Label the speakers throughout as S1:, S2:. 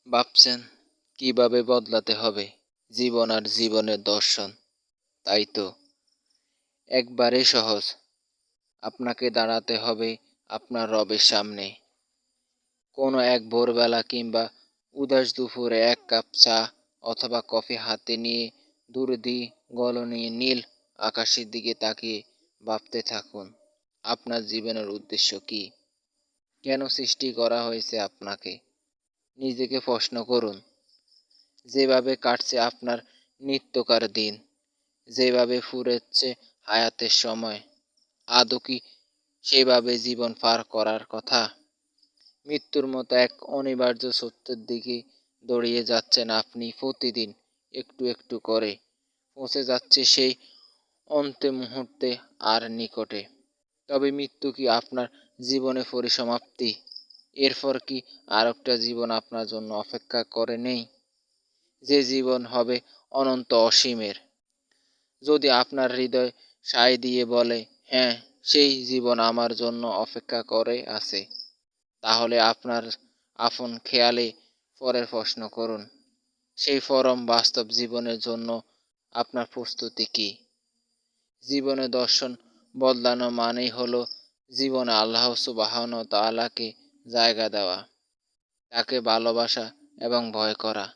S1: ভাবছেন কিভাবে বদলাতে হবে জীবন আর জীবনের দর্শন, তাই তো? একবারেই সহজ। আপনাকে দাঁড়াতে হবে আপনার রবের সামনে। কোনো এক ভোরবেলা কিংবা উদাস দুপুরে এক কাপ চা অথবা কফি হাতে নিয়ে গলনে নীল আকাশের দিকে তাকিয়ে ভাবতে থাকুন, আপনার জীবনের উদ্দেশ্য কী? কেন সৃষ্টি করা হয়েছে আপনাকে? নিজেকে প্রশ্ন করুন। যেভাবে কাটছে আপনার নিত্যকার দিন, যেভাবে ফুরোচ্ছে হায়াতের সময়, আদৌ কি সেভাবে জীবন পার করার কথা? মৃত্যুর মতো এক অনিবার্য সত্যের দিকে দৌড়িয়ে যাচ্ছেন আপনি প্রতিদিন একটু একটু করে। পৌঁছে যাচ্ছে সেই অন্তিম মুহূর্তে আর নিকটে। তবে মৃত্যু কি আপনার জীবনে পরিসমাপ্তি? এরপর কি আর একটা জীবন আপনার জন্য অপেক্ষা করে নেই? যে জীবন হবে অনন্ত অসীমের। যদি আপনার হৃদয় সায় দিয়ে বলে, হ্যাঁ, সেই জীবন আমার জন্য অপেক্ষা করে আছে, তাহলে আপনার আপন খেয়ালে পরের প্রশ্ন করুন, সেই পরম বাস্তব জীবনের জন্য আপনার প্রস্তুতি কী? জীবনের দর্শন বদলানো মানেই হলো জীবনে আল্লাহ সুবহানাহু ওয়া তাআলাকে জায়গা দেওয়া, তাকে ভালোবাসা এবং ভয় করা।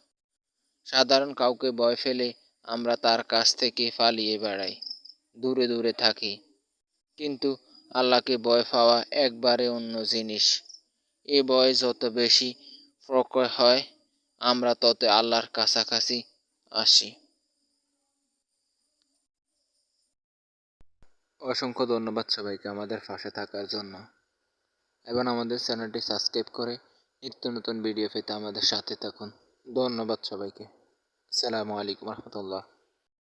S1: সাধারণ কাউকে ভয় পেলে আমরা তার কাছ থেকে পালিয়ে বেড়াই, দূরে দূরে থাকি। কিন্তু আল্লাহকে ভয় পাওয়া একবারে অন্য জিনিস। এ ভয় যত বেশি প্রখর হয়, আমরা তত আল্লাহর কাছাকাছি আসি। অসংখ্য ধন্যবাদ সবাইকে আমাদের পাশে থাকার জন্য, এবং আমাদের চ্যানেলটি সাবস্ক্রাইব করে নিত্য নতুন ভিডিও পেতে আমাদের সাথে থাকুন। ধন্যবাদ সবাইকে। আসসালামু আলাইকুম রহমতুল্লাহ।